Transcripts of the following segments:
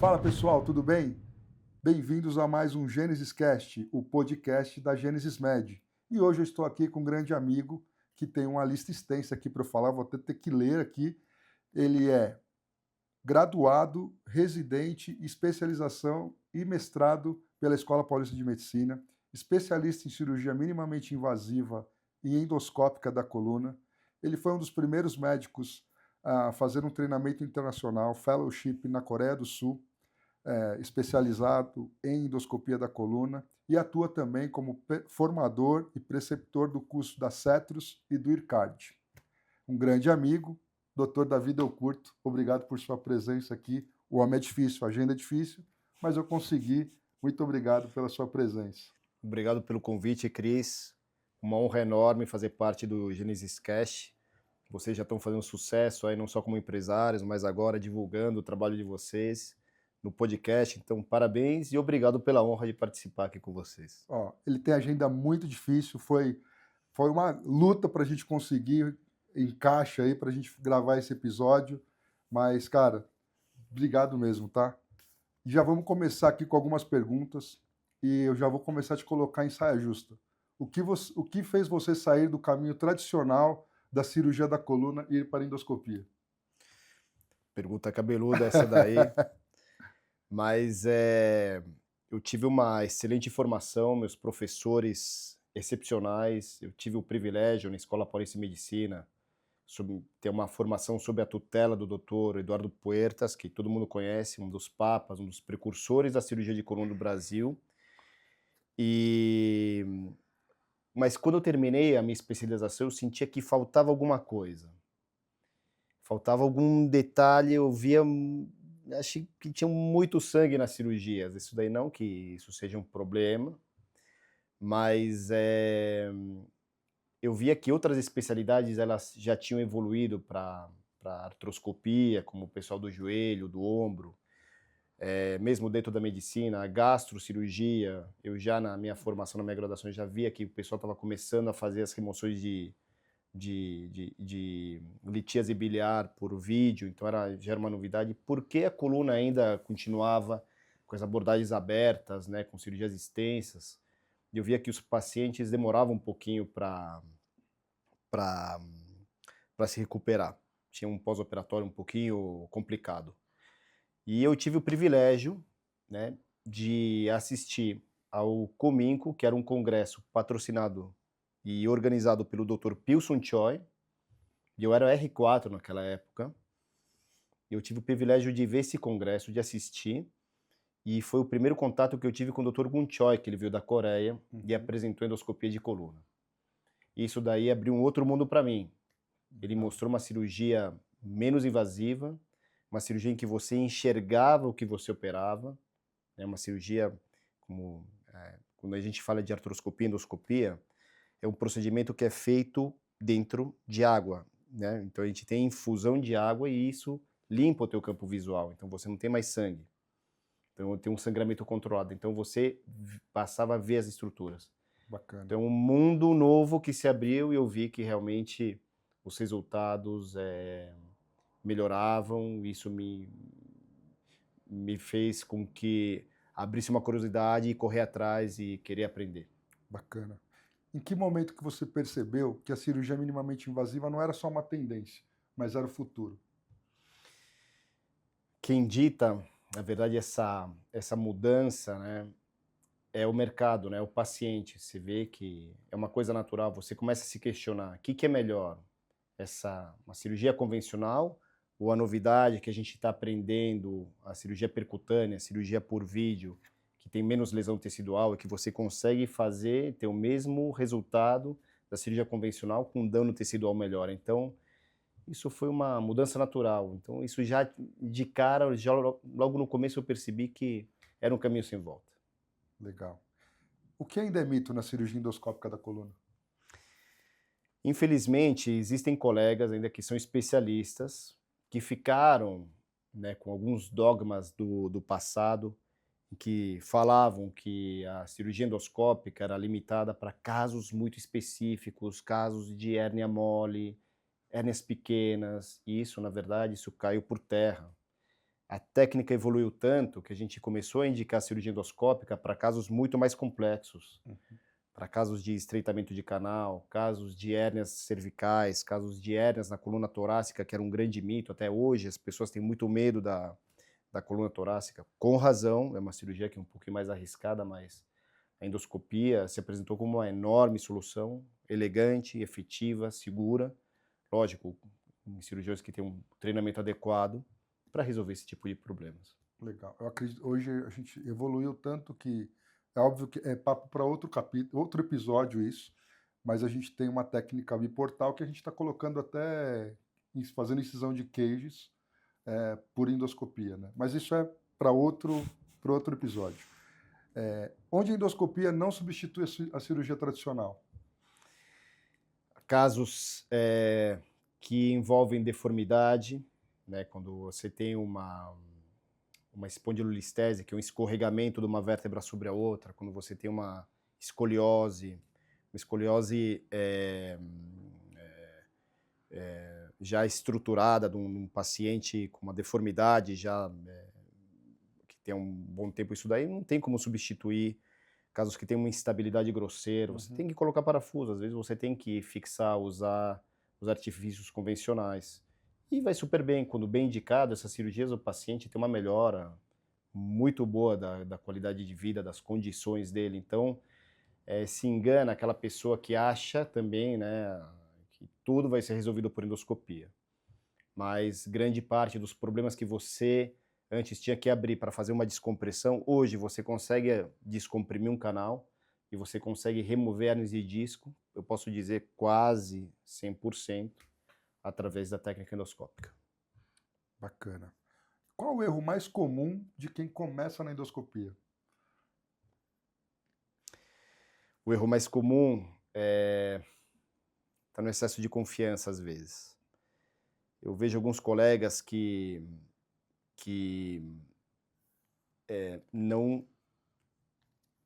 Fala pessoal, tudo bem? Bem-vindos a mais um Gênesis Cast, o podcast da Gênesis Med. E hoje eu estou aqui com um grande amigo que tem uma lista extensa aqui para eu falar, vou até ter que ler aqui. Ele é graduado, residente, especialização e mestrado pela Escola Paulista de Medicina, especialista em cirurgia minimamente invasiva e endoscópica da coluna. Ele foi um dos primeiros médicos a fazer um treinamento internacional, fellowship na Coreia do Sul, especializado em endoscopia da coluna, e atua também como formador e preceptor do curso da CETRUS e do IRCAD. Um grande amigo, Dr. Davi Del Curto, obrigado por sua presença aqui. O homem é difícil, a agenda é difícil, mas eu consegui. Muito obrigado pela sua presença. Obrigado pelo convite, Cris. Uma honra enorme fazer parte do Genesis Cash. Vocês já estão fazendo sucesso aí, não só como empresários, mas agora divulgando o trabalho de vocês no podcast. Então, parabéns e obrigado pela honra de participar aqui com vocês. Ele tem agenda muito difícil, foi uma luta para a gente conseguir encaixe aí para a gente gravar esse episódio, mas, cara, obrigado mesmo, tá? E já vamos começar aqui com algumas perguntas e eu já vou começar a te colocar em saia justa. O que fez você sair do caminho tradicional da cirurgia da coluna e ir para a endoscopia? Pergunta cabeluda essa daí, mas eu tive uma excelente formação, meus professores excepcionais, eu tive o privilégio na Escola Paulista de Medicina ter uma formação sob a tutela do Dr. Eduardo Puertas, que todo mundo conhece, um dos papas, um dos precursores da cirurgia de coluna do Brasil. Mas quando eu terminei a minha especialização, eu sentia que faltava alguma coisa. Faltava algum detalhe, eu via, achei que tinha muito sangue nas cirurgias. Isso daí não que isso seja um problema, mas eu via que outras especialidades elas já tinham evoluído para artroscopia, como o pessoal do joelho, do ombro, mesmo dentro da medicina, a gastrocirurgia. Eu já na minha formação, na minha graduação, já via que o pessoal estava começando a fazer as remoções de litíase biliar por vídeo, então já era uma novidade. Por que a coluna ainda continuava com as abordagens abertas, né, com cirurgias extensas? Eu via que os pacientes demoravam um pouquinho para se recuperar. Tinha um pós-operatório um pouquinho complicado. E eu tive o privilégio, né, de assistir ao Cominco, que era um congresso patrocinado e organizado pelo Dr. Pilson Choi, e eu era R4 naquela época. Eu tive o privilégio de ver esse congresso, de assistir, e foi o primeiro contato que eu tive com o Dr. Gun Choi, que ele veio da Coreia e apresentou endoscopia de coluna. Isso daí abriu um outro mundo para mim. Ele mostrou uma cirurgia menos invasiva, uma cirurgia em que você enxergava o que você operava, né? Uma cirurgia, quando a gente fala de artroscopia e endoscopia, é um procedimento que é feito dentro de água, né? Então a gente tem infusão de água e isso limpa o teu campo visual, então você não tem mais sangue. Então tem um sangramento controlado, então você passava a ver as estruturas. Bacana. Então um mundo novo que se abriu e eu vi que realmente os resultados melhoravam, isso me fez com que abrisse uma curiosidade e correr atrás e querer aprender. Bacana. Em que momento que você percebeu que a cirurgia minimamente invasiva não era só uma tendência, mas era o futuro? Quem dita, na verdade, essa mudança, né, é o mercado, né, o paciente. Você vê que é uma coisa natural, você começa a se questionar, o que é melhor? Uma cirurgia convencional ou a novidade que a gente está aprendendo, a cirurgia percutânea, a cirurgia por vídeo, que tem menos lesão tecidual e que você consegue ter o mesmo resultado da cirurgia convencional com dano tecidual melhor. Então, isso foi uma mudança natural. Então, isso já de cara, já logo no começo eu percebi que era um caminho sem volta. Legal. O que ainda é mito na cirurgia endoscópica da coluna? Infelizmente, existem colegas ainda que são especialistas, que ficaram, né, com alguns dogmas do passado, que falavam que a cirurgia endoscópica era limitada para casos muito específicos, casos de hérnia mole, hérnias pequenas, e isso, na verdade, isso caiu por terra. A técnica evoluiu tanto que a gente começou a indicar a cirurgia endoscópica para casos muito mais complexos, Uhum. para casos de estreitamento de canal, casos de hérnias cervicais, casos de hérnias na coluna torácica, que era um grande mito. Até hoje as pessoas têm muito medo da coluna torácica, com razão, é uma cirurgia que é um pouquinho mais arriscada, mas a endoscopia se apresentou como uma enorme solução, elegante, efetiva, segura, lógico, em cirurgiões que têm um treinamento adequado para resolver esse tipo de problemas. Legal. Eu acredito, hoje a gente evoluiu tanto que é óbvio que é papo para outro capítulo, outro episódio isso, mas a gente tem uma técnica biportal que a gente está colocando até fazendo incisão de queijos por endoscopia, né? Mas isso é para outro episódio. Onde a endoscopia não substitui a cirurgia tradicional. Casos que envolvem deformidade, né, quando você tem uma espondilolistese, que é um escorregamento de uma vértebra sobre a outra, quando você tem uma escoliose já estruturada de um paciente com uma deformidade já que tem um bom tempo, isso daí não tem como substituir. Casos que tem uma instabilidade grosseira, você Uhum. tem que colocar parafuso, às vezes você tem que fixar, usar os artifícios convencionais. E vai super bem, quando bem indicado, essas cirurgias, o paciente tem uma melhora muito boa da qualidade de vida, das condições dele. Então, se engana aquela pessoa que acha também, né, que tudo vai ser resolvido por endoscopia. Mas grande parte dos problemas que você antes tinha que abrir para fazer uma descompressão, hoje você consegue descomprimir um canal e você consegue remover hérnias de disco, eu posso dizer quase 100%, através da técnica endoscópica. Bacana. Qual o erro mais comum de quem começa na endoscopia? O erro mais comum está no excesso de confiança às vezes. Eu vejo alguns colegas que não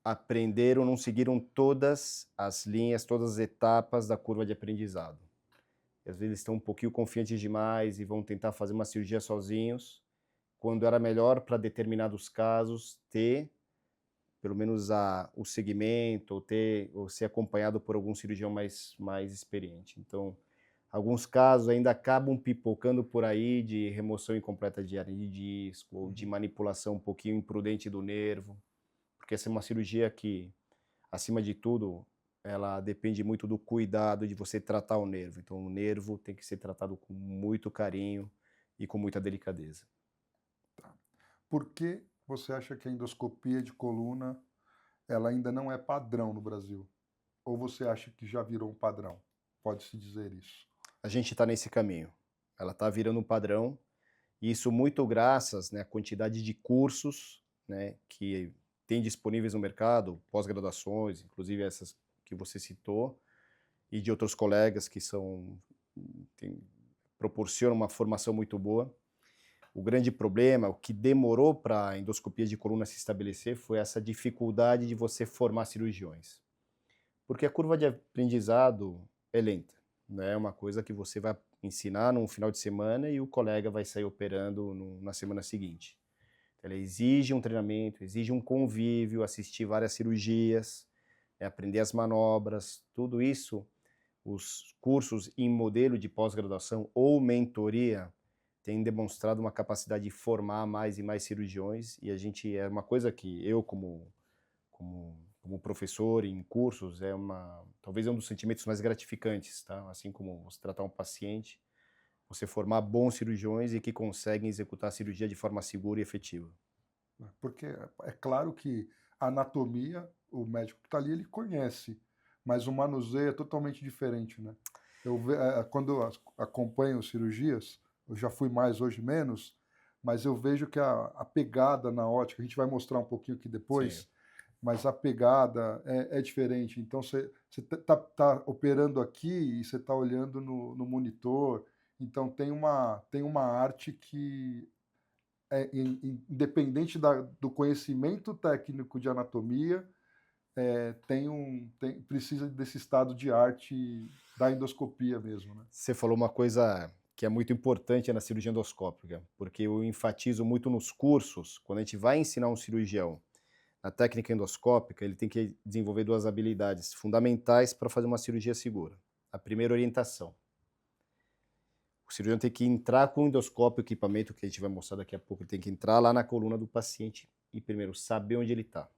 aprenderam, não seguiram todas as linhas, todas as etapas da curva de aprendizado. E às vezes estão um pouquinho confiantes demais e vão tentar fazer uma cirurgia sozinhos, quando era melhor para determinados casos ter pelo menos o segmento, ou ser acompanhado por algum cirurgião mais experiente. Então, alguns casos ainda acabam pipocando por aí de remoção incompleta de hernia de disco, ou de Uhum. manipulação um pouquinho imprudente do nervo, porque essa é uma cirurgia que, acima de tudo, ela depende muito do cuidado de você tratar o nervo. Então, o nervo tem que ser tratado com muito carinho e com muita delicadeza. Tá. Por que você acha que a endoscopia de coluna ela ainda não é padrão no Brasil? Ou você acha que já virou um padrão? Pode-se dizer isso. A gente está nesse caminho. Ela está virando um padrão, e isso muito graças, né, à quantidade de cursos, né, que tem disponíveis no mercado, pós-graduações, inclusive essas que você citou, e de outros colegas que proporcionam uma formação muito boa. O grande problema, o que demorou para a endoscopia de coluna se estabelecer, foi essa dificuldade de você formar cirurgiões. Porque a curva de aprendizado é lenta, não é uma coisa que você vai ensinar num final de semana e o colega vai sair operando na semana seguinte. Ela exige um treinamento, exige um convívio, assistir várias cirurgias, aprender as manobras, tudo isso, os cursos em modelo de pós-graduação ou mentoria têm demonstrado uma capacidade de formar mais e mais cirurgiões, e a gente, é uma coisa que eu, como professor em cursos, talvez é um dos sentimentos mais gratificantes, tá? Assim como você tratar um paciente, você formar bons cirurgiões e que conseguem executar a cirurgia de forma segura e efetiva. Porque é claro que a anatomia, o médico que está ali, ele conhece, mas o manuseio é totalmente diferente, né? Quando eu acompanho cirurgias, eu já fui mais, hoje menos, mas eu vejo que a pegada na ótica, a gente vai mostrar um pouquinho aqui Sim. depois, mas a pegada é diferente. Então você tá operando aqui e você está olhando no monitor. Então tem uma arte que independente do conhecimento técnico de anatomia, precisa desse estado de arte da endoscopia mesmo, né? Você falou uma coisa que é muito importante na cirurgia endoscópica, porque eu enfatizo muito nos cursos, quando a gente vai ensinar um cirurgião na técnica endoscópica, ele tem que desenvolver duas habilidades fundamentais para fazer uma cirurgia segura. A primeira, orientação. O cirurgião tem que entrar com o endoscópio, o equipamento que a gente vai mostrar daqui a pouco, ele tem que entrar lá na coluna do paciente e primeiro saber onde ele está.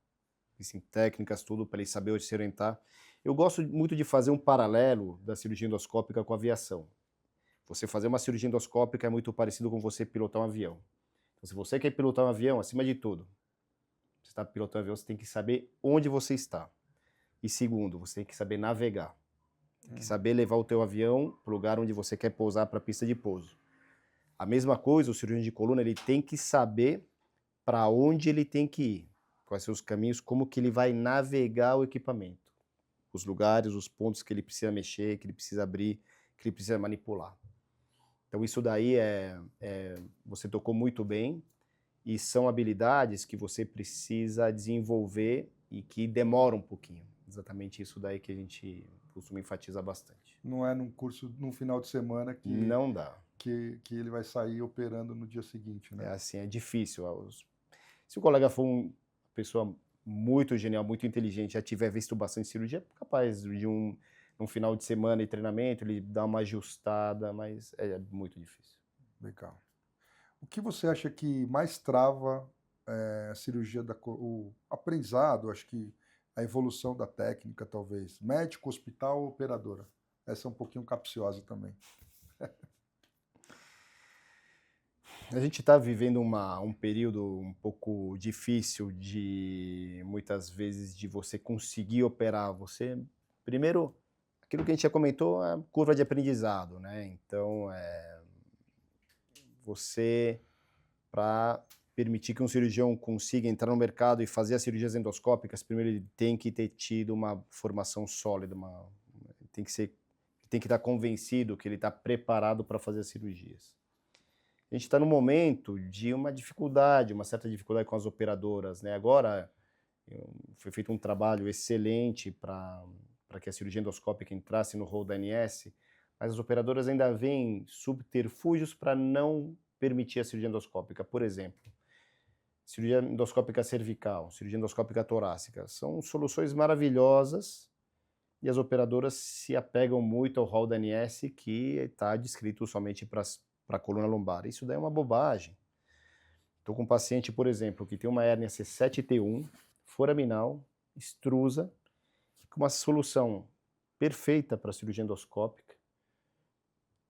Existem técnicas, tudo, para ele saber onde se orientar. Eu gosto muito de fazer um paralelo da cirurgia endoscópica com a aviação. Você fazer uma cirurgia endoscópica é muito parecido com você pilotar um avião. Então, se você quer pilotar um avião, acima de tudo, você está pilotando um avião, você tem que saber onde você está. E segundo, você tem que saber navegar. Tem que saber levar o teu avião para o lugar onde você quer pousar, para a pista de pouso. A mesma coisa, o cirurgião de coluna, ele tem que saber para onde ele tem que ir, quais são os caminhos, como que ele vai navegar o equipamento, os lugares, os pontos que ele precisa mexer, que ele precisa abrir, que ele precisa manipular. Então isso daí você tocou muito bem, e são habilidades que você precisa desenvolver e que demoram um pouquinho. Exatamente isso daí que a gente costuma enfatizar bastante. Não é num curso, num final de semana que Não dá. que ele vai sair operando no dia seguinte, né? É assim, é difícil. Se o colega for uma pessoa muito genial, muito inteligente, já tiver visto bastante cirurgia, é capaz de um final de semana de treinamento, ele dar uma ajustada, mas é muito difícil. Legal. O que você acha que mais trava a cirurgia, o aprendizado, acho que a evolução da técnica, talvez? Médico, hospital ou operadora? Essa é um pouquinho capciosa também. A gente está vivendo um período um pouco difícil muitas vezes, de você conseguir operar. Primeiro, aquilo que a gente já comentou, a curva de aprendizado, né? Então, para permitir que um cirurgião consiga entrar no mercado e fazer as cirurgias endoscópicas, primeiro ele tem que ter tido uma formação sólida, tem que estar convencido que ele está preparado para fazer as cirurgias. A gente está num momento de uma certa dificuldade com as operadoras, né? Agora foi feito um trabalho excelente para que a cirurgia endoscópica entrasse no rol da ANS, mas as operadoras ainda veem subterfúgios para não permitir a cirurgia endoscópica. Por exemplo, cirurgia endoscópica cervical, cirurgia endoscópica torácica, são soluções maravilhosas e as operadoras se apegam muito ao rol da ANS, que está descrito somente para a coluna lombar. Isso daí é uma bobagem. Estou com um paciente, por exemplo, que tem uma hérnia C7T1, foraminal, extrusa, com uma solução perfeita para a cirurgia endoscópica,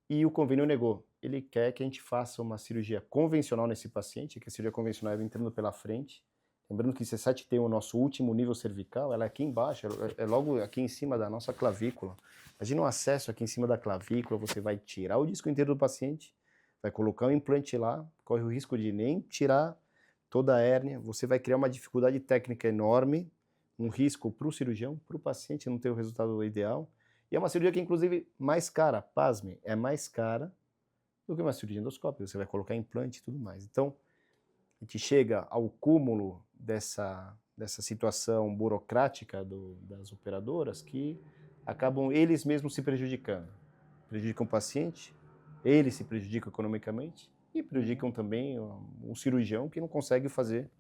e o convênio negou. Ele quer que a gente faça uma cirurgia convencional nesse paciente, que a cirurgia convencional é entrando pela frente. Lembrando que C7T1, o nosso último nível cervical, ela é aqui embaixo, é logo aqui em cima da nossa clavícula. Imagina um acesso aqui em cima da clavícula, você vai tirar o disco inteiro do paciente, vai colocar um implante lá, corre o risco de nem tirar toda a hérnia, você vai criar uma dificuldade técnica enorme, um risco para o cirurgião, para o paciente não ter o resultado ideal, e é uma cirurgia que, inclusive, mais cara, pasme, é mais cara do que uma cirurgia endoscópica, você vai colocar implante e tudo mais. Então, a gente chega ao cúmulo dessa situação burocrática das operadoras, que acabam eles mesmos se prejudicando. Prejudicam o paciente, eles se prejudicam economicamente e prejudicam também o cirurgião, que não consegue fazer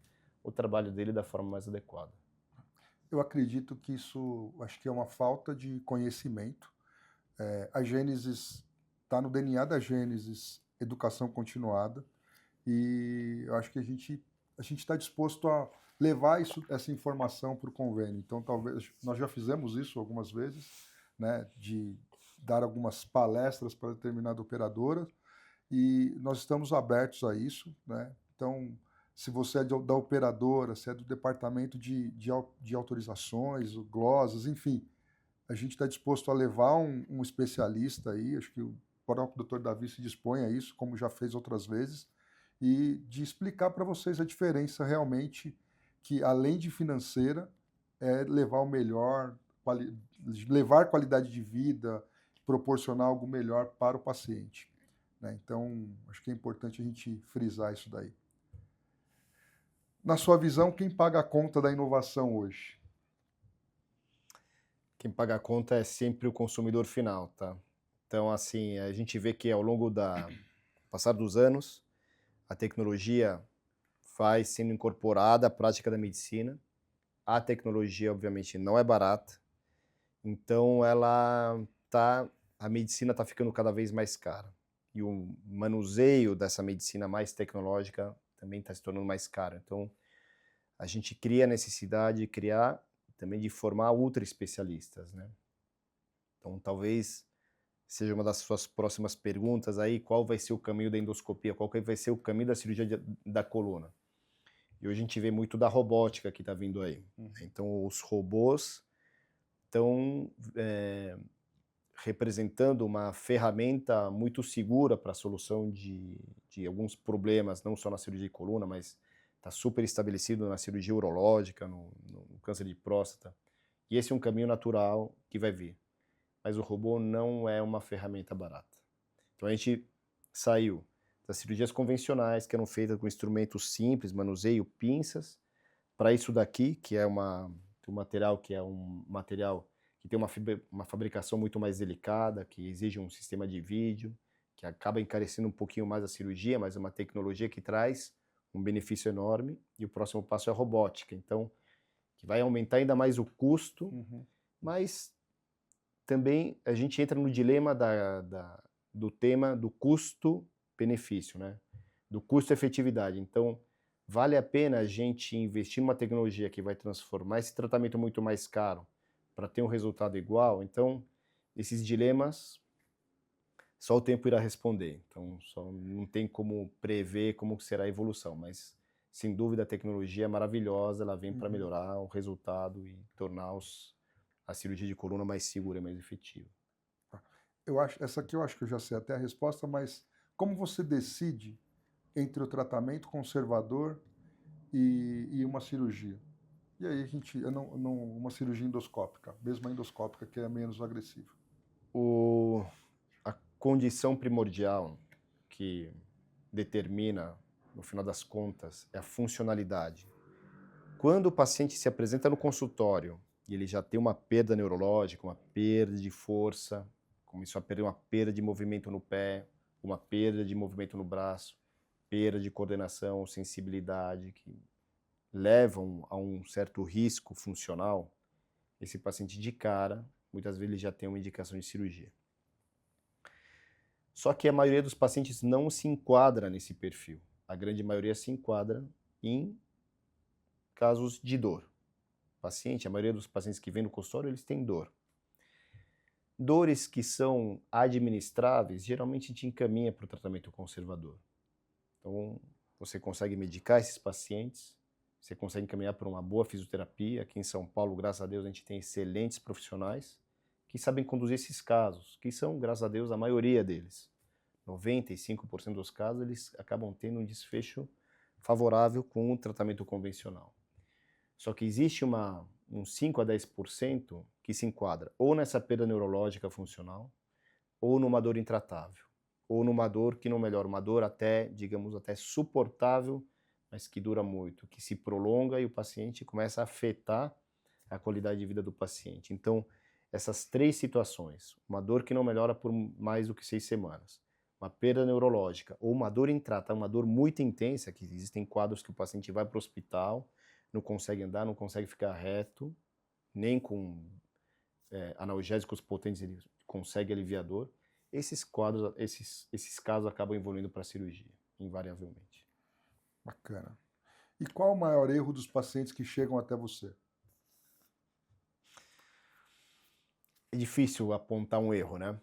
o trabalho dele da forma mais adequada. Eu acredito que isso, acho que é uma falta de conhecimento. A Gênesis, está no DNA da Gênesis, educação continuada, e eu acho que a gente está disposto a levar essa informação para o convênio. Então, talvez, nós já fizemos isso algumas vezes, né, de dar algumas palestras para determinada operadora, e nós estamos abertos a isso, né? Então, se você é da operadora, se é do departamento de autorizações, glosas, enfim, a gente está disposto a levar um especialista aí, acho que o próprio Dr. Davi se dispõe a isso, como já fez outras vezes, e de explicar para vocês a diferença realmente, que além de financeira, é levar o melhor, levar qualidade de vida, proporcionar algo melhor para o paciente, né? Então, acho que é importante a gente frisar isso daí. Na sua visão, quem paga a conta da inovação hoje? Quem paga a conta é sempre o consumidor final, tá? Então, assim, a gente vê que ao longo da passar dos anos, a tecnologia vai sendo incorporada à prática da medicina. A tecnologia, obviamente, não é barata, então a medicina está ficando cada vez mais cara. E o manuseio dessa medicina mais tecnológica também está se tornando mais caro. Então, a gente cria a necessidade de criar, também de formar ultra especialistas, né? Então, talvez seja uma das suas próximas perguntas aí, qual vai ser o caminho da endoscopia, qual que vai ser o caminho da cirurgia da coluna. E hoje a gente vê muito da robótica que está vindo aí. Então, os robôs estão representando uma ferramenta muito segura para a solução de alguns problemas, não só na cirurgia de coluna, mas está super estabelecido na cirurgia urológica, no câncer de próstata. E esse é um caminho natural que vai vir. Mas o robô não é uma ferramenta barata. Então a gente saiu das cirurgias convencionais, que eram feitas com instrumentos simples, manuseio, pinças, para isso daqui, que é um material que tem uma fabricação muito mais delicada, que exige um sistema de vídeo, que acaba encarecendo um pouquinho mais a cirurgia, mas é uma tecnologia que traz um benefício enorme. E o próximo passo é a robótica, então, que vai aumentar ainda mais o custo, mas também a gente entra no dilema do tema do custo-benefício, né? Do custo-efetividade. Então, vale a pena a gente investir numa tecnologia que vai transformar esse tratamento muito mais caro para ter um resultado igual? Então, esses dilemas, só o tempo irá responder. Então, só não tem como prever como será a evolução, mas, sem dúvida, a tecnologia é maravilhosa, ela vem para melhorar o resultado e tornar a cirurgia de coluna mais segura e mais efetiva. Essa aqui eu acho que eu já sei até a resposta, mas como você decide entre o tratamento conservador e uma cirurgia? E aí uma cirurgia endoscópica, mesmo a endoscópica, que é menos agressiva. A condição primordial que determina, no final das contas, é a funcionalidade. Quando o paciente se apresenta no consultório e ele já tem uma perda neurológica, uma perda de força, começou a perder uma perda de movimento no pé, uma perda de movimento no braço, perda de coordenação, sensibilidade, que levam a um certo risco funcional, esse paciente de cara, muitas vezes ele já tem uma indicação de cirurgia. Só que a maioria dos pacientes não se enquadra nesse perfil. A grande maioria se enquadra em casos de dor. A maioria dos pacientes que vêm no consultório, eles têm dor. Dores que são administráveis, geralmente a gente encaminha para o tratamento conservador. Então, você consegue medicar esses pacientes, você consegue encaminhar para uma boa fisioterapia. Aqui em São Paulo, graças a Deus, a gente tem excelentes profissionais que sabem conduzir esses casos, que são, graças a Deus, a maioria deles. 95% dos casos, eles acabam tendo um desfecho favorável com o tratamento convencional. Só que existe uns 5 a 10% que se enquadra ou nessa perda neurológica funcional, ou numa dor intratável, ou numa dor que não melhora, uma dor até, digamos, até suportável, mas que dura muito, que se prolonga e o paciente começa a afetar a qualidade de vida do paciente. Então, essas três situações, uma dor que não melhora por mais do que 6 semanas, uma perda neurológica ou uma dor intratável, uma dor muito intensa, que existem quadros que o paciente vai para o hospital, não consegue andar, não consegue ficar reto, nem com analgésicos potentes ele consegue aliviar a dor. Esses casos acabam evoluindo para a cirurgia, invariavelmente. Bacana. E qual o maior erro dos pacientes que chegam até você? É difícil apontar um erro, né?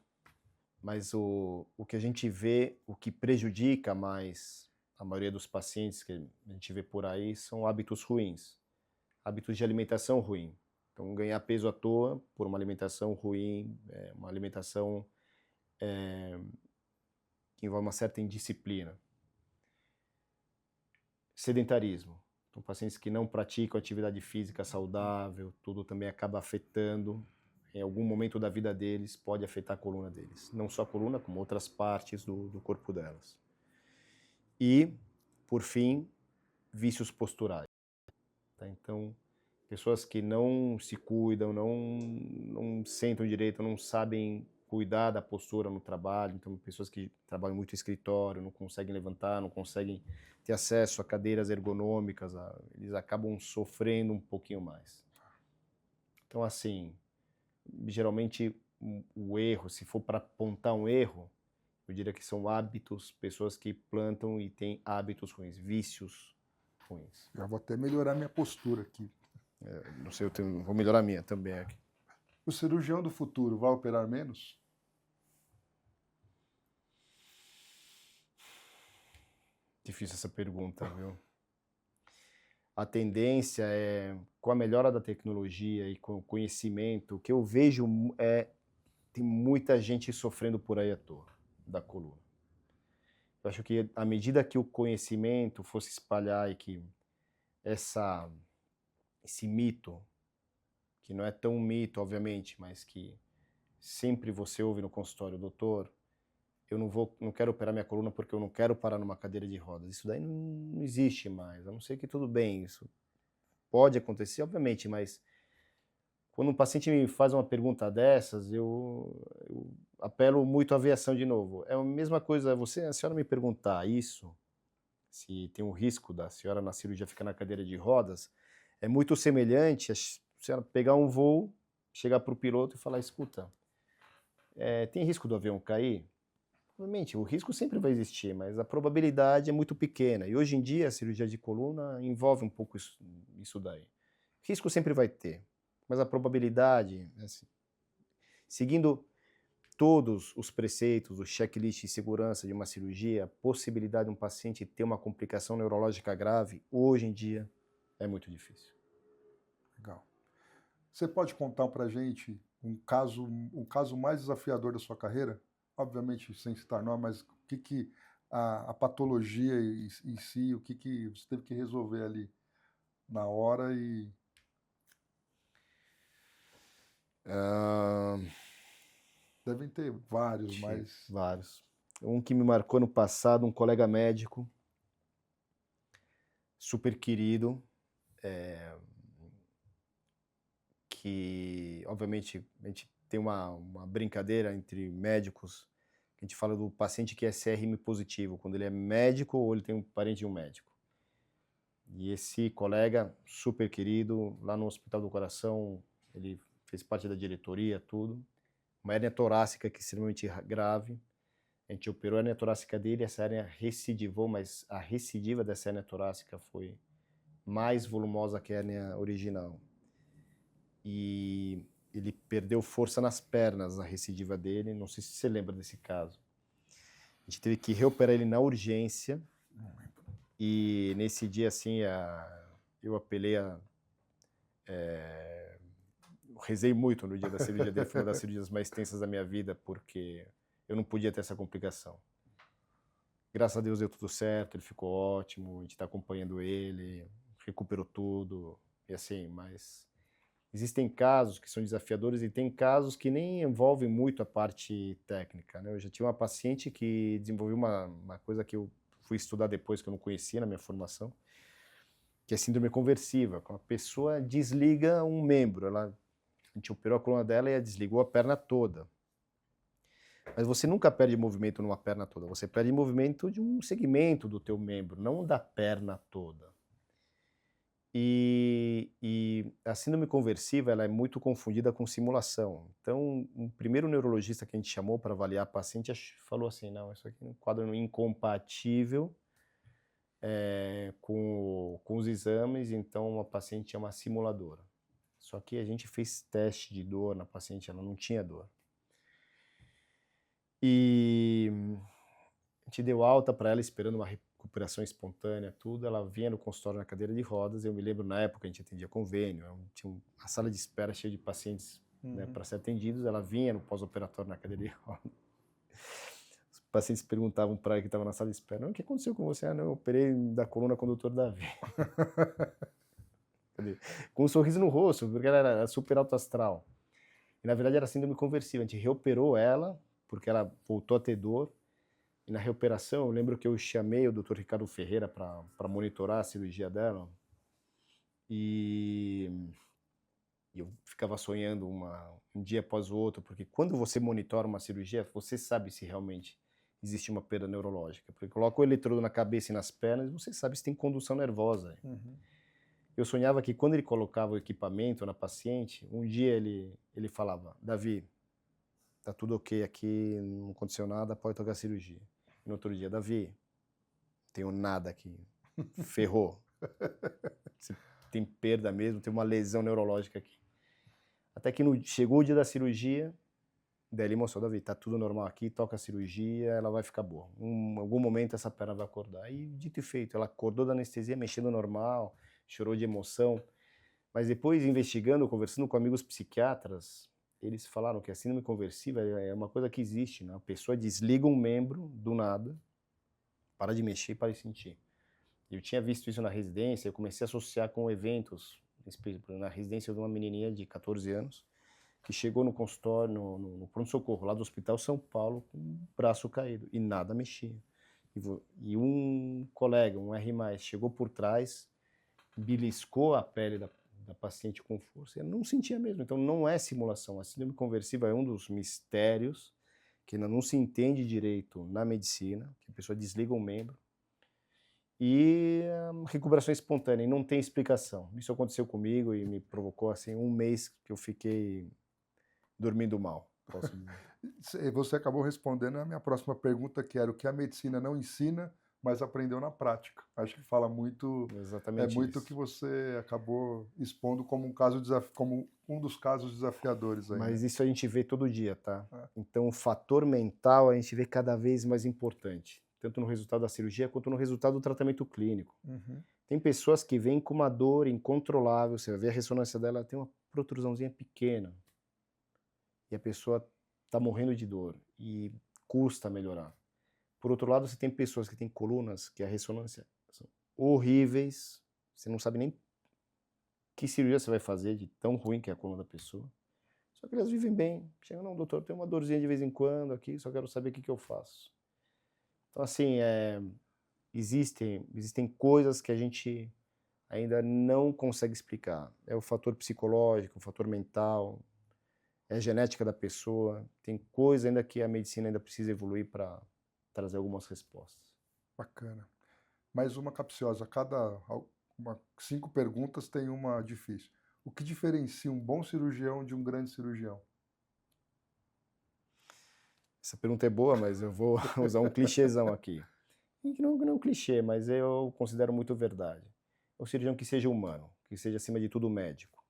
Mas o que a gente vê, o que prejudica mais a maioria dos pacientes que a gente vê por aí são hábitos ruins, hábitos de alimentação ruim. Então, ganhar peso à toa por uma alimentação ruim, uma alimentação que envolve uma certa indisciplina. Sedentarismo. Então, pacientes que não praticam atividade física saudável, tudo também acaba afetando, em algum momento da vida deles, pode afetar a coluna deles. Não só a coluna, como outras partes do corpo delas. E, por fim, vícios posturais. Tá? Então, pessoas que não se cuidam, não sentam direito, não sabem cuidar da postura no trabalho. Então, pessoas que trabalham muito em escritório, não conseguem levantar, não conseguem ter acesso a cadeiras ergonômicas, eles acabam sofrendo um pouquinho mais. Então, assim, geralmente o erro, se for para apontar um erro, eu diria que são hábitos, pessoas que plantam e têm hábitos ruins, vícios ruins. Já vou até melhorar minha postura aqui. Não sei, vou melhorar a minha também aqui. O cirurgião do futuro vai operar menos? Difícil essa pergunta, viu? A tendência é, com a melhora da tecnologia e com o conhecimento, o que eu vejo tem muita gente sofrendo por aí à toa, da coluna. Eu acho que à medida que o conhecimento fosse espalhar e que esse mito, que não é tão mito, obviamente, mas que sempre você ouve no consultório, doutor, eu não quero operar minha coluna porque eu não quero parar numa cadeira de rodas. Isso daí não existe mais, a não ser que tudo bem, isso pode acontecer, obviamente, mas quando um paciente me faz uma pergunta dessas, eu apelo muito à aviação de novo. É a mesma coisa, a senhora me perguntar isso, se tem um risco da senhora na cirurgia ficar na cadeira de rodas, é muito semelhante a senhora pegar um voo, chegar para o piloto e falar, escuta, tem risco do avião cair? Obviamente, o risco sempre vai existir, mas a probabilidade é muito pequena. E hoje em dia a cirurgia de coluna envolve um pouco isso daí. Risco sempre vai ter, mas a probabilidade, assim, seguindo todos os preceitos, o checklist de segurança de uma cirurgia, a possibilidade de um paciente ter uma complicação neurológica grave, hoje em dia, é muito difícil. Legal. Você pode contar pra gente um caso mais desafiador da sua carreira? Obviamente, sem citar nome, mas o que a patologia em si, o que você teve que resolver ali na hora e... Devem ter vários, mas... Vários. Um que me marcou no passado, um colega médico, super querido, que, obviamente, a gente tem uma brincadeira entre médicos, que a gente fala do paciente que é CRM positivo, quando ele é médico ou ele tem um parente de um médico. E esse colega, super querido, lá no Hospital do Coração, ele fez parte da diretoria, tudo. Uma hérnia torácica que é extremamente grave. A gente operou a hérnia torácica dele, essa hérnia recidivou, mas a recidiva dessa hérnia torácica foi mais volumosa que a hérnia original. E ele perdeu força nas pernas, a recidiva dele, não sei se você lembra desse caso. A gente teve que reoperar ele na urgência, e nesse dia, assim, eu apelei eu rezei muito no dia da cirurgia dele, foi uma das cirurgias mais tensas da minha vida, porque eu não podia ter essa complicação. Graças a Deus deu tudo certo, ele ficou ótimo, a gente está acompanhando ele, recuperou tudo, e assim, mas existem casos que são desafiadores e tem casos que nem envolvem muito a parte técnica, né? Eu já tive uma paciente que desenvolveu uma coisa que eu fui estudar depois, que eu não conhecia na minha formação, que é síndrome conversiva, quando a pessoa desliga um membro, a gente operou a coluna dela e desligou a perna toda. Mas você nunca perde movimento numa perna toda, você perde movimento de um segmento do teu membro, não da perna toda. E a síndrome conversiva ela é muito confundida com simulação. Então, o primeiro neurologista que a gente chamou para avaliar a paciente falou assim, não, isso aqui é um quadro incompatível com os exames, então a paciente é uma simuladora. Só que a gente fez teste de dor na paciente, ela não tinha dor. E a gente deu alta para ela esperando uma recuperação espontânea, tudo. Ela vinha no consultório na cadeira de rodas. Eu me lembro na época a gente atendia convênio, tinha uma sala de espera cheia de pacientes para ser atendidos. Ela vinha no pós-operatório na cadeira de rodas. Os pacientes perguntavam para ela que estava na sala de espera: o que aconteceu com você? Não, eu operei da coluna com o Dr. Davi. Com um sorriso no rosto, porque ela era super alto astral. E na verdade era síndrome conversiva. A gente reoperou ela, porque ela voltou a ter dor. E na reoperação, eu lembro que eu chamei o Dr. Ricardo Ferreira para monitorar a cirurgia dela. E E eu ficava sonhando um dia após o outro, porque quando você monitora uma cirurgia, você sabe se realmente existe uma perda neurológica. Porque coloca o eletrodo na cabeça e nas pernas, e você sabe se tem condução nervosa. Uhum. Eu sonhava que quando ele colocava o equipamento na paciente, um dia ele falava, Davi, tá tudo ok aqui, não aconteceu nada, pode tocar a cirurgia. E no outro dia, Davi, não tenho nada aqui, ferrou. Você tem perda mesmo, tem uma lesão neurológica aqui. Até que chegou o dia da cirurgia, daí ele mostrou, Davi, tá tudo normal aqui, toca a cirurgia, ela vai ficar boa. Em algum momento essa perna vai acordar. E dito e feito, ela acordou da anestesia, mexendo normal, chorou de emoção. Mas depois, investigando, conversando com amigos psiquiatras, eles falaram que a síndrome conversiva é uma coisa que existe, né? A pessoa desliga um membro do nada, para de mexer e para de sentir. Eu tinha visto isso na residência, eu comecei a associar com eventos. Na residência de uma menininha de 14 anos, que chegou no consultório, no pronto-socorro, lá do Hospital São Paulo, com o braço caído, e nada mexia. E um colega, um R+, chegou por trás, beliscou a pele da paciente com força, e ela não sentia mesmo. Então não é simulação. A síndrome conversiva é um dos mistérios que ainda não se entende direito na medicina, que a pessoa desliga um membro, e recuperação espontânea, e não tem explicação. Isso aconteceu comigo e me provocou assim um mês que eu fiquei dormindo mal, posso dizer. Você acabou respondendo a minha próxima pergunta, que era o que a medicina não ensina, mas aprendeu na prática. Acho que fala muito, Exatamente muito o isso. que você acabou expondo como como um dos casos desafiadores aí, Mas né? isso a gente vê todo dia, tá? É. Então o fator mental a gente vê cada vez mais importante, tanto no resultado da cirurgia quanto no resultado do tratamento clínico. Uhum. Tem pessoas que vêm com uma dor incontrolável, você vai ver a ressonância dela, ela tem uma protrusãozinha pequena, e a pessoa está morrendo de dor, e custa melhorar. Por outro lado, você tem pessoas que têm colunas que a ressonância são horríveis, você não sabe nem que cirurgia você vai fazer de tão ruim que é a coluna da pessoa. Só que elas vivem bem. Chega, não, doutor, tem uma dorzinha de vez em quando aqui, só quero saber o que eu faço. Então, assim, existem coisas que a gente ainda não consegue explicar. É o fator psicológico, o fator mental, é a genética da pessoa. Tem coisa ainda que a medicina ainda precisa evoluir para trazer algumas respostas. Bacana. Mais uma capciosa. Cada 5 perguntas tem uma difícil. O que diferencia um bom cirurgião de um grande cirurgião? Essa pergunta é boa, mas eu vou usar um clichêzão aqui. E que não é um clichê, mas eu considero muito verdade. É um cirurgião que seja humano, que seja, acima de tudo, médico.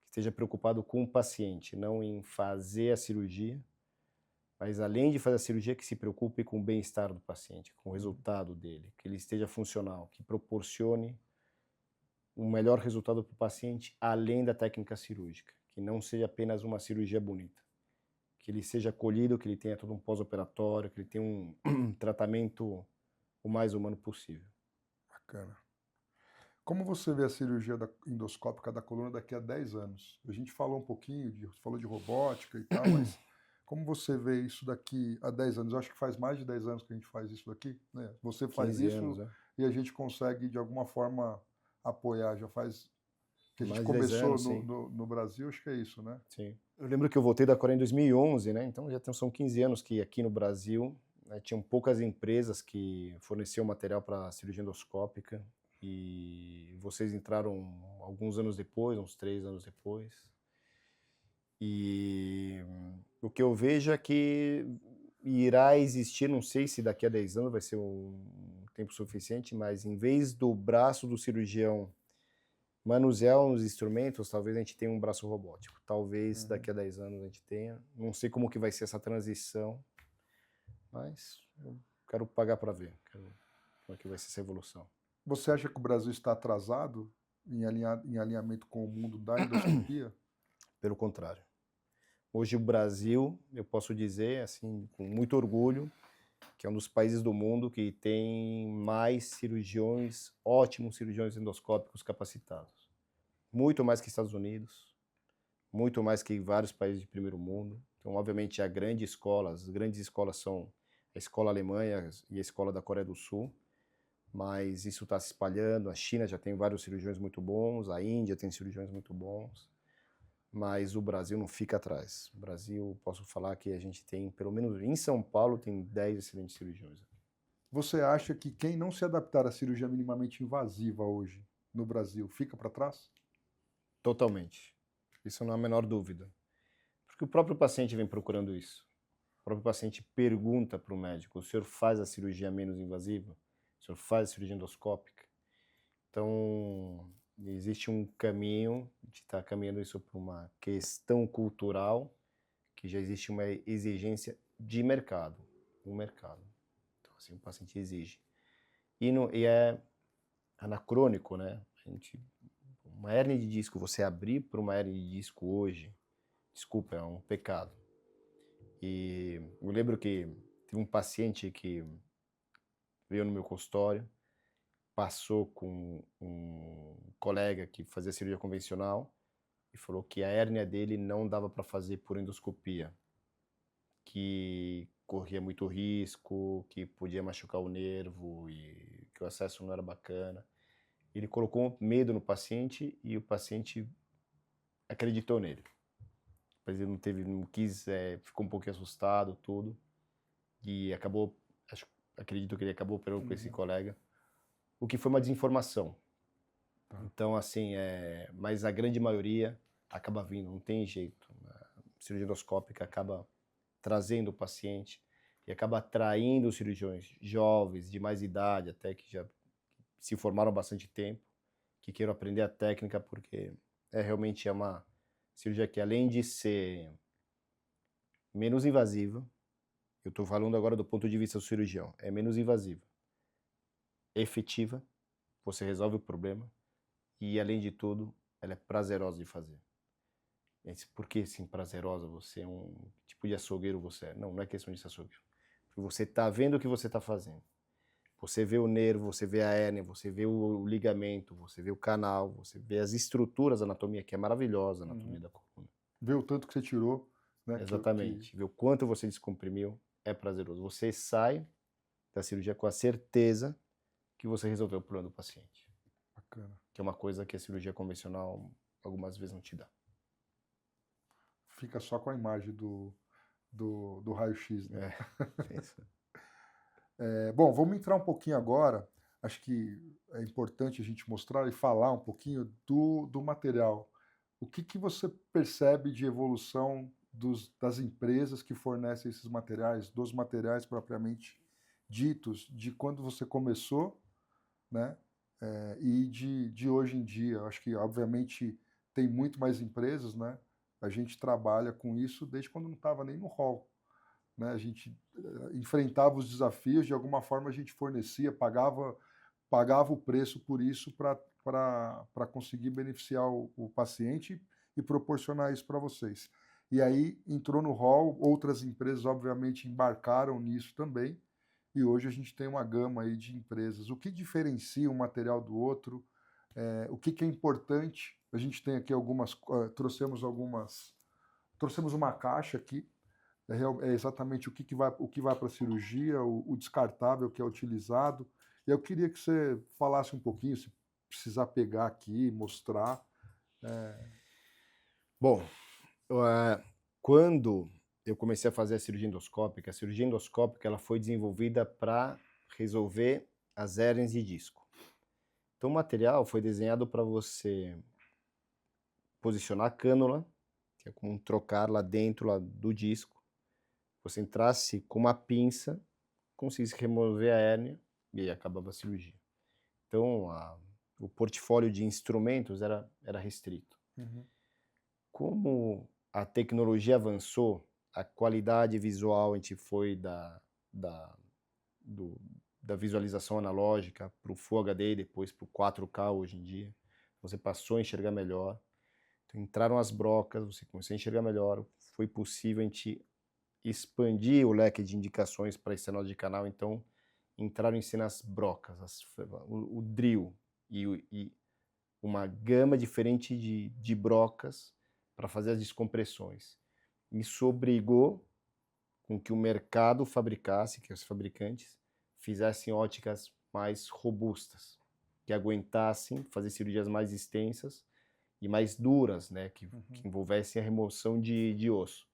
Que esteja preocupado com o paciente, não em fazer a cirurgia, mas além de fazer a cirurgia, que se preocupe com o bem-estar do paciente, com o resultado dele, que ele esteja funcional, que proporcione um melhor resultado para o paciente, além da técnica cirúrgica, que não seja apenas uma cirurgia bonita, que ele seja acolhido, que ele tenha todo um pós-operatório, que ele tenha um tratamento o mais humano possível. Bacana. Como você vê a cirurgia endoscópica da coluna daqui a 10 anos? A gente falou um pouquinho, falou de robótica e tal, mas como você vê isso daqui a 10 anos? Eu acho que faz mais de 10 anos que a gente faz isso daqui, né? Você faz 15 anos, isso né? e a gente consegue, de alguma forma, apoiar. Já faz que a gente Mais de 10 começou anos, sim. no Brasil, acho que é isso, né? Sim. Eu lembro que eu voltei da Coreia em 2011, né? Então são 15 anos que aqui no Brasil, né, tinham poucas empresas que forneciam material para cirurgia endoscópica, e vocês entraram alguns anos depois, uns 3 anos depois. E o que eu vejo é que irá existir, não sei se daqui a 10 anos vai ser um tempo suficiente, mas em vez do braço do cirurgião manusear uns instrumentos, talvez a gente tenha um braço robótico. Talvez daqui a 10 anos a gente tenha. Não sei como que vai ser essa transição, mas eu quero pagar para ver como é que vai ser essa evolução. Você acha que o Brasil está atrasado em alinhamento com o mundo da endoscopia? Pelo contrário. Hoje o Brasil, eu posso dizer assim, com muito orgulho, que é um dos países do mundo que tem mais cirurgiões, ótimos cirurgiões endoscópicos capacitados. Muito mais que Estados Unidos, muito mais que vários países de primeiro mundo. Então, obviamente, as grandes escolas são a escola alemã e a escola da Coreia do Sul, mas isso está se espalhando. A China já tem vários cirurgiões muito bons, a Índia tem cirurgiões muito bons. mas o Brasil não fica atrás. O Brasil, posso falar que a gente tem, pelo menos em São Paulo, tem 10 excelentes cirurgiões. Você acha que quem não se adaptar à cirurgia minimamente invasiva hoje no Brasil fica para trás? Totalmente. Isso não há a menor dúvida. Porque o próprio paciente vem procurando isso. O próprio paciente pergunta para o médico: o senhor faz a cirurgia menos invasiva? O senhor faz a cirurgia endoscópica? Então, existe um caminho, a gente está caminhando isso para uma questão cultural, que já existe uma exigência de mercado, um mercado. Então, assim, o paciente exige. E é anacrônico, né? Uma hérnia de disco, você abrir para uma hérnia de disco hoje, desculpa, é um pecado. E eu lembro que teve um paciente que veio no meu consultório, passou com um colega que fazia cirurgia convencional e falou que a hérnia dele não dava para fazer por endoscopia, que corria muito risco, que podia machucar o nervo e que o acesso não era bacana. Ele colocou medo no paciente e o paciente acreditou nele. Mas ele não quis, ficou um pouquinho assustado, tudo, e acabou, acredito que ele acabou operando com esse colega, o que foi uma desinformação. Tá. Então, assim, mas a grande maioria acaba vindo, não tem jeito. A cirurgia endoscópica acaba trazendo o paciente e acaba atraindo os cirurgiões jovens, de mais idade, até que já se formaram há bastante tempo, que queiram aprender a técnica, porque realmente é uma cirurgia que, além de ser menos invasiva, eu estou falando agora do ponto de vista do cirurgião, é menos invasiva, efetiva, você resolve o problema e, além de tudo, ela é prazerosa de fazer. Por que, assim, prazerosa? Você é um tipo de açougueiro, você é. Não é questão de ser açougueiro. Porque você está vendo o que você está fazendo. Você vê o nervo, você vê a hérnia, você vê o ligamento, você vê o canal, você vê as estruturas, a anatomia, que é maravilhosa, a anatomia da coluna. Vê o tanto que você tirou, né? Exatamente. Vê o quanto você descomprimiu, é prazeroso. Você sai da cirurgia com a certeza que você resolveu o problema do paciente. Bacana. Que é uma coisa que a cirurgia convencional algumas vezes não te dá. Fica só com a imagem do raio-x, né? Isso. Bom, vamos entrar um pouquinho agora. Acho que é importante a gente mostrar e falar um pouquinho do material. O que você percebe de evolução das empresas que fornecem esses materiais, dos materiais propriamente ditos, de quando você começou, né? E de hoje em dia? Acho que, obviamente, tem muito mais empresas, né? A gente trabalha com isso desde quando não estava nem no hall, né? A gente enfrentava os desafios, de alguma forma a gente fornecia, pagava o preço por isso para conseguir beneficiar o paciente e proporcionar isso para vocês. E aí entrou no hall, outras empresas obviamente embarcaram nisso também, e hoje a gente tem uma gama aí de empresas. O que diferencia um material do outro? O que é importante? A gente tem aqui trouxemos uma caixa aqui, é exatamente o que vai para a cirurgia, o descartável que é utilizado. E eu queria que você falasse um pouquinho, se precisar pegar aqui, mostrar. Bom, quando eu comecei a fazer a cirurgia endoscópica ela foi desenvolvida para resolver as hérnias de disco. Então o material foi desenhado para você posicionar a cânula, que é como um trocar lá dentro lá do disco. Você entrasse com uma pinça, conseguisse remover a hérnia e aí acabava a cirurgia. Então o portfólio de instrumentos era restrito. Uhum. Como a tecnologia avançou, a qualidade visual a gente foi da visualização analógica para o Full HD e depois para o 4K hoje em dia. Você passou a enxergar melhor. Então, entraram as brocas, você começou a enxergar melhor. Foi possível a gente expandir o leque de indicações para estenose de canal. Então, entraram em cena as brocas, o drill e uma gama diferente de brocas para fazer as descompressões. Isso obrigou com que o mercado fabricasse, que os fabricantes fizessem óticas mais robustas, que aguentassem fazer cirurgias mais extensas e mais duras, né, que Uhum. envolvessem a remoção de osso.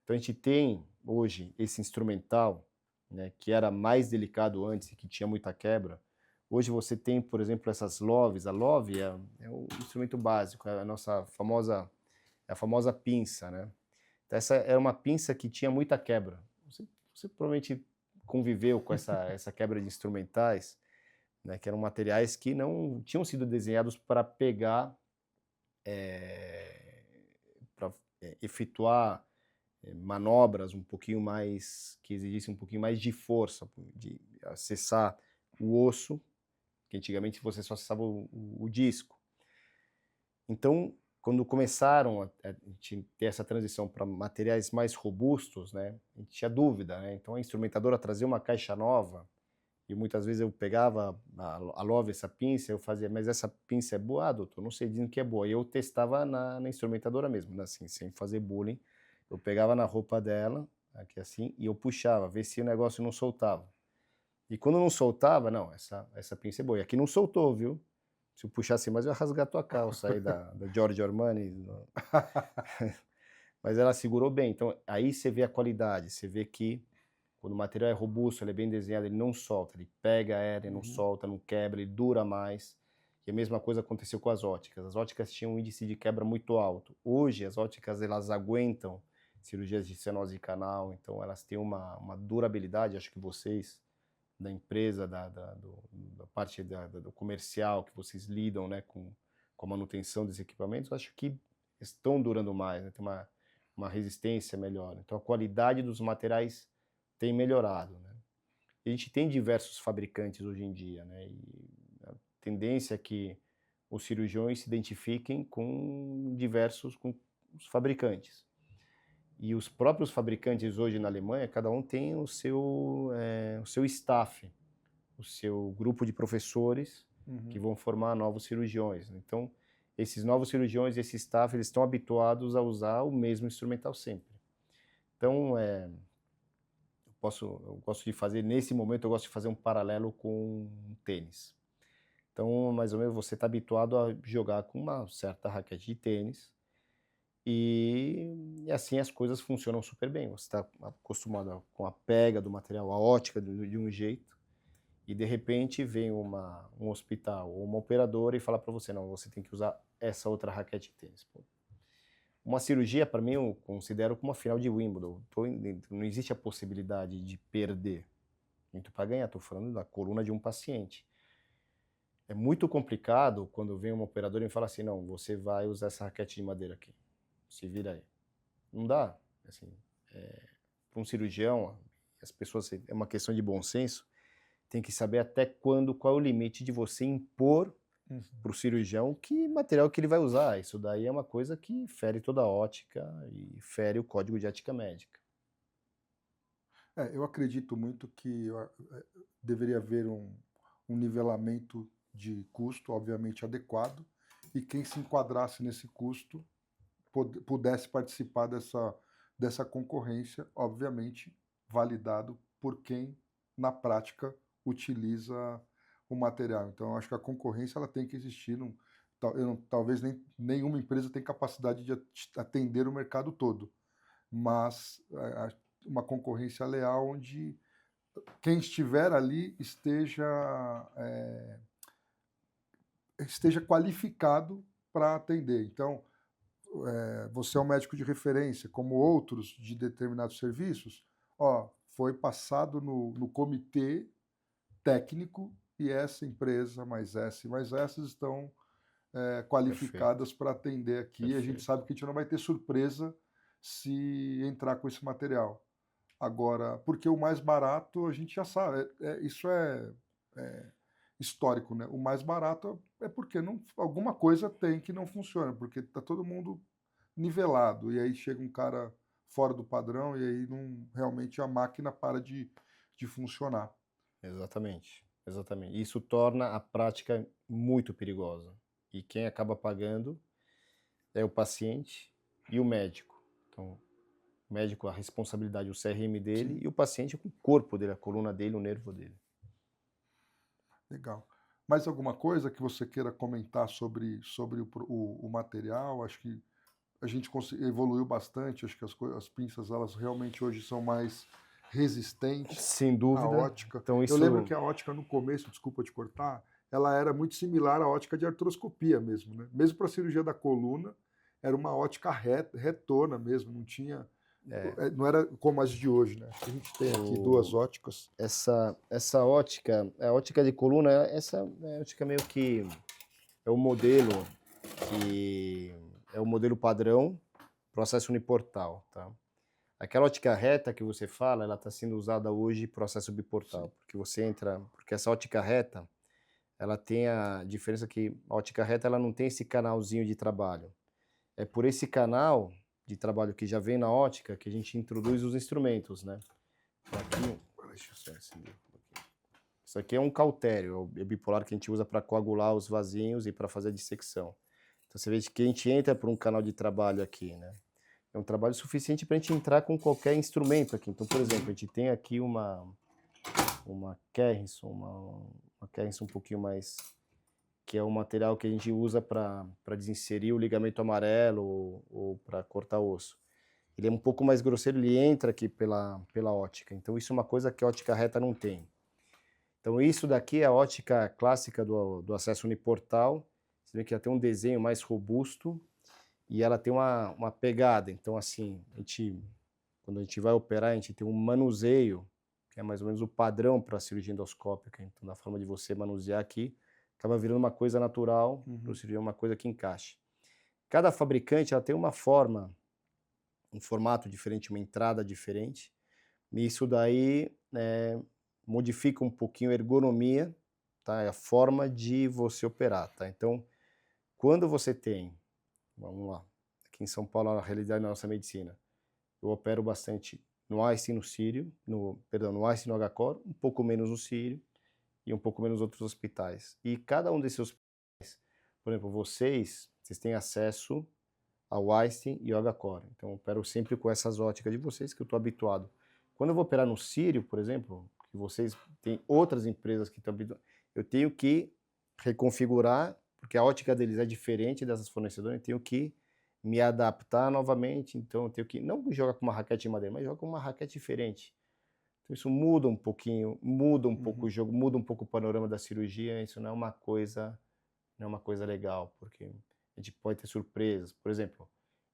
Então a gente tem hoje esse instrumental, né, que era mais delicado antes e que tinha muita quebra. Hoje você tem, por exemplo, essas loves. A love é um instrumento básico, é a nossa famosa, é a famosa pinça, né? Então essa era uma pinça que tinha muita quebra. Você provavelmente conviveu com essa quebra de instrumentais, né, que eram materiais que não tinham sido desenhados para pegar, para efetuar manobras um pouquinho mais, que exigissem um pouquinho mais de força, de acessar o osso, que antigamente você só acessava o disco. Então, quando começaram a gente ter essa transição para materiais mais robustos, né, a gente tinha dúvida, né? Então a instrumentadora trazia uma caixa nova e muitas vezes eu pegava a Love, essa pinça, eu fazia, mas essa pinça é boa, ah, doutor? Não sei, dizem que é boa. E eu testava na instrumentadora mesmo, né, assim, sem fazer bullying. Eu pegava na roupa dela, aqui assim, e eu puxava, ver se o negócio não soltava. E quando não soltava, não, essa pinça é boa. E aqui não soltou, viu? Se eu puxasse mais, eu ia rasgar tua calça aí da Giorgio Armani. Mas ela segurou bem. Então, aí você vê a qualidade, você vê que quando o material é robusto, ele é bem desenhado, ele não solta, ele pega ela, ele não Uhum. solta, não quebra, ele dura mais. E a mesma coisa aconteceu com as óticas. As óticas tinham um índice de quebra muito alto. Hoje, as óticas, elas aguentam cirurgias de stenose de canal, então elas têm uma durabilidade, acho que vocês, da empresa, da parte do comercial, que vocês lidam, né, com a manutenção desses equipamentos, acho que estão durando mais, né, tem uma resistência melhor. Então a qualidade dos materiais tem melhorado, né. E a gente tem diversos fabricantes hoje em dia, né, e a tendência é que os cirurgiões se identifiquem com os fabricantes. E os próprios fabricantes hoje na Alemanha, cada um tem o seu staff, o seu grupo de professores que Uhum. vão formar novos cirurgiões. Então, esses novos cirurgiões, esse staff, eles estão habituados a usar o mesmo instrumental sempre. Então, eu gosto de fazer, nesse momento, eu gosto de fazer um paralelo com tênis. Então, mais ou menos, você está habituado a jogar com uma certa raquete de tênis e assim as coisas funcionam super bem. Você está acostumado com a pega do material, a ótica de um jeito, e de repente vem um hospital ou uma operadora e fala para você, não, você tem que usar essa outra raquete de tênis. Pô. Uma cirurgia, para mim, eu considero como uma final de Wimbledon. Não existe a possibilidade de perder. Muito para ganhar, estou falando da coluna de um paciente. É muito complicado quando vem uma operadora e fala assim, não, você vai usar essa raquete de madeira aqui. Se vira aí. Não dá. Assim, para um cirurgião, as pessoas, é uma questão de bom senso, tem que saber até quando, qual é o limite de você impor Uhum. para o cirurgião que material que ele vai usar. Isso daí é uma coisa que fere toda a ótica e fere o código de ética médica. Eu acredito muito que deveria haver um nivelamento de custo, obviamente adequado, e quem se enquadrasse nesse custo pudesse participar dessa concorrência, obviamente validado por quem, na prática, utiliza o material. Então, eu acho que a concorrência ela tem que existir. Talvez nenhuma empresa tem capacidade de atender o mercado todo, mas uma concorrência leal onde quem estiver ali esteja qualificado para atender. Então, você é um médico de referência, como outros de determinados serviços, foi passado no comitê técnico e essa empresa, mais essas estão Perfeito, qualificadas para atender aqui. A gente perfeito. sabe que a gente não vai ter surpresa se entrar com esse material. Agora, porque o mais barato a gente já sabe, isso é histórico, né? O mais barato é porque alguma coisa tem que não funciona, porque está todo mundo nivelado, e aí chega um cara fora do padrão, e aí não, realmente a máquina para de funcionar. Exatamente, exatamente. Isso torna a prática muito perigosa. E quem acaba pagando é o paciente e o médico. Então, o médico, a responsabilidade, o CRM dele, Sim, e o paciente com o corpo dele, a coluna dele, o nervo dele. legal. Mais alguma coisa que você queira comentar sobre o material? Acho que a gente evoluiu bastante, acho que as pinças elas realmente hoje são mais resistentes Sem à dúvida. ótica. Então Eu lembro isso que a ótica no começo, desculpa te cortar, ela era muito similar à ótica de artroscopia mesmo, né? Mesmo para a cirurgia da coluna, era uma ótica retona mesmo, não tinha, é, não era como as de hoje, né? Acho que a gente tem aqui duas o óticas. essa ótica, a ótica de coluna, essa é a ótica meio que é o modelo que é o modelo padrão, processo uniportal, tá? Aquela ótica reta que você fala, ela está sendo usada hoje processo Sim. biportal, porque você entra, porque essa ótica reta, ela tem a diferença que a ótica reta ela não tem esse canalzinho de trabalho. É por esse canal de trabalho que já vem na ótica que a gente introduz os instrumentos, né? Então aqui, deixa eu só acender um pouquinho. Isso aqui é um cautério, é o bipolar que a gente usa para coagular os vasinhos e para fazer a dissecção. Então você vê que a gente entra por um canal de trabalho aqui, né? É um trabalho suficiente para a gente entrar com qualquer instrumento aqui. Então, por exemplo, a gente tem aqui uma Kerrison, uma Kerrison um pouquinho mais, que é um material que a gente usa para desinserir o ligamento amarelo ou para cortar osso. Ele é um pouco mais grosseiro, ele entra aqui pela ótica. Então, isso é uma coisa que a ótica reta não tem. Então, isso daqui é a ótica clássica do acesso uniportal. Você vê que ela tem um desenho mais robusto e ela tem uma pegada. Então, assim, quando a gente vai operar, a gente tem um manuseio, que é mais ou menos o padrão para a cirurgia endoscópica. Então, da forma de você manusear aqui, acaba virando uma coisa natural, para o cirurgião uma coisa que encaixe. Cada fabricante ela tem uma forma, um formato diferente, uma entrada diferente. E isso daí modifica um pouquinho a ergonomia, tá? É a forma de você operar, tá? Então, quando você tem, vamos lá, aqui em São Paulo, a realidade da nossa medicina, eu opero bastante no Einstein, no Sírio, no Einstein, no HCor, um pouco menos no Sírio e um pouco menos nos outros hospitais. E cada um desses hospitais, por exemplo, vocês têm acesso ao Einstein e ao HCor. Então, eu opero sempre com essas óticas de vocês, que eu estou habituado. Quando eu vou operar no Sírio, por exemplo, que vocês têm outras empresas que estão habituadas, eu tenho que reconfigurar, porque a ótica deles é diferente dessas fornecedoras, eu tenho que me adaptar novamente, então eu tenho que, não jogar com uma raquete de madeira, mas jogar com uma raquete diferente. Então isso muda um pouquinho, muda um pouco o jogo, muda um pouco o panorama da cirurgia, isso não é uma coisa legal, porque a gente pode ter surpresas. Por exemplo,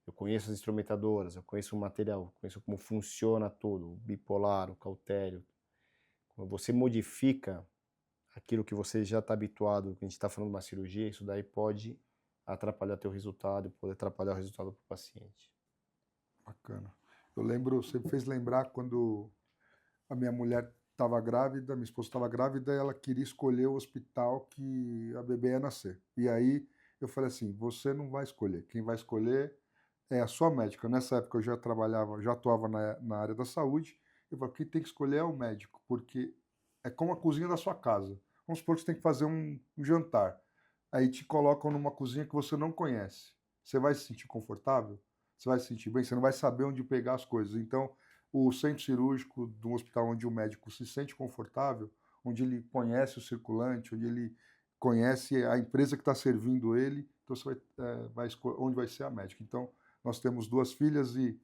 eu conheço as instrumentadoras, eu conheço o material, eu conheço como funciona tudo, o bipolar, o cautério. Quando você modifica aquilo que você já está habituado, que a gente está falando de uma cirurgia, isso daí pode atrapalhar teu resultado, pode atrapalhar o resultado para o paciente. Bacana. Eu lembro, você me fez lembrar quando a minha mulher estava grávida, minha esposa estava grávida, e ela queria escolher o hospital que a bebê ia nascer. E aí eu falei assim: você não vai escolher, quem vai escolher é a sua médica. Nessa época eu já trabalhava, já atuava na área da saúde. Eu falei: quem tem que escolher é o médico, porque é como a cozinha da sua casa. Vamos supor que você tem que fazer um jantar. Aí te colocam numa cozinha que você não conhece. Você vai se sentir confortável? Você vai se sentir bem? Você não vai saber onde pegar as coisas. Então, o centro cirúrgico de um hospital onde o médico se sente confortável, onde ele conhece o circulante, onde ele conhece a empresa que está servindo ele, então você vai escolher onde vai ser a médica. Então, nós temos duas filhas e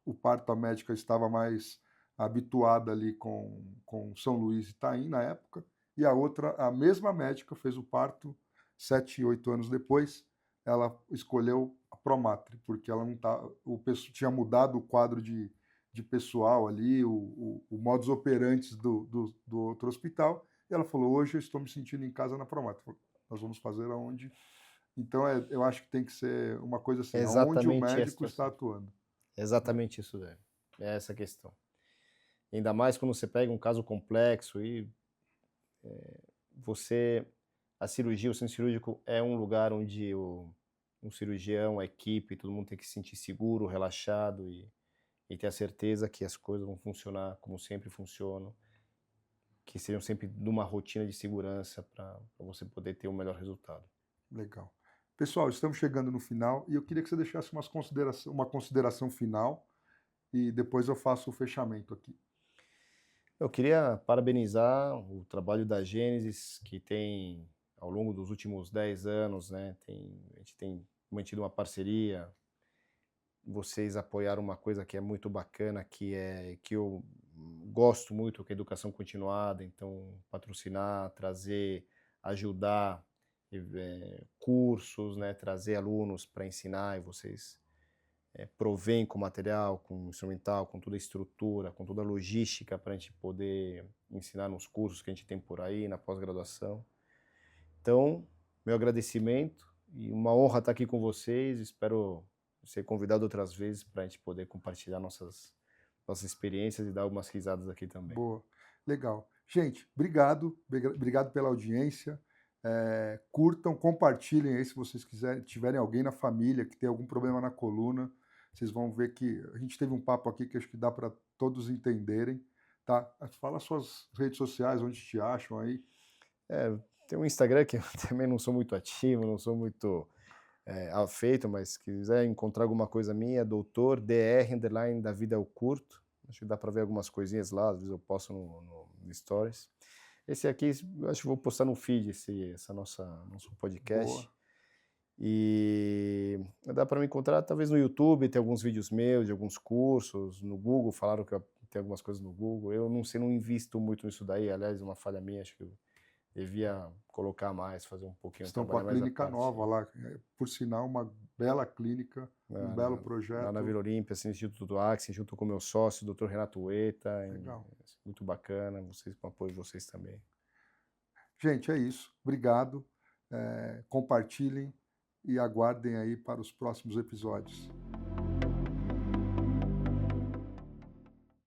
o parto, a médica estava mais habituada ali com São Luís e Itaim na época, e a outra, a mesma médica, fez o parto 7, 8 anos depois, ela escolheu a Promatre, porque ela não tá, tinha mudado o quadro de pessoal ali, o modus operandi do outro hospital, e ela falou: hoje eu estou me sentindo em casa na Promatre. Nós vamos fazer aonde. Então, eu acho que tem que ser uma coisa É assim, aonde o exatamente essa médico está situação. atuando. É exatamente isso, velho. É essa a questão. Ainda mais quando você pega um caso complexo e você, a cirurgia, o centro cirúrgico é um lugar onde um cirurgião, a equipe, todo mundo tem que se sentir seguro, relaxado e ter a certeza que as coisas vão funcionar como sempre funcionam, que sejam sempre numa rotina de segurança para você poder ter o melhor resultado. Legal. Pessoal, estamos chegando no final e eu queria que você deixasse uma consideração final e depois eu faço o fechamento aqui. Eu queria parabenizar o trabalho da Gênesis, que tem, ao longo dos últimos 10 anos, né, a gente tem mantido uma parceria. Vocês apoiaram uma coisa que é muito bacana, que eu gosto muito, que é a educação continuada. Então, patrocinar, trazer, ajudar, cursos, né, trazer alunos para ensinar, e vocês provém com material, com instrumental, com toda a estrutura, com toda a logística para a gente poder ensinar nos cursos que a gente tem por aí, na pós-graduação. Então, meu agradecimento e uma honra estar aqui com vocês. Espero ser convidado outras vezes para a gente poder compartilhar nossas experiências e dar algumas risadas aqui também. Boa, legal. Gente, obrigado, obrigado pela audiência. Curtam, compartilhem aí se vocês quiserem, tiverem alguém na família que tem algum problema na coluna, vocês vão ver que a gente teve um papo aqui que acho que dá para todos entenderem, tá? Fala suas redes sociais, onde te acham aí. Tem um Instagram que eu também não sou muito ativo, não sou muito afeito, mas se quiser encontrar alguma coisa minha, doutor DR, underline, da vida é o curto. Acho que dá para ver algumas coisinhas lá, às vezes eu posto no Stories. Esse aqui, eu acho que vou postar no feed nosso podcast. Boa. E dá para me encontrar talvez no YouTube, tem alguns vídeos meus, de alguns cursos, no Google, falaram que tem algumas coisas no Google. Eu não sei, não invisto muito nisso daí, aliás, uma falha minha, acho que eu devia colocar mais, fazer um pouquinho, Estão com a trabalhar mais a clínica parte. nova lá, por sinal, uma bela clínica, um belo projeto. Lá na Vila Olímpia, assim, Instituto do Axis, junto com o meu sócio, o Dr. Renato Ueta. Legal. Muito bacana, vocês, com o apoio de vocês também. Gente, é isso. Obrigado. Compartilhem e aguardem aí para os próximos episódios.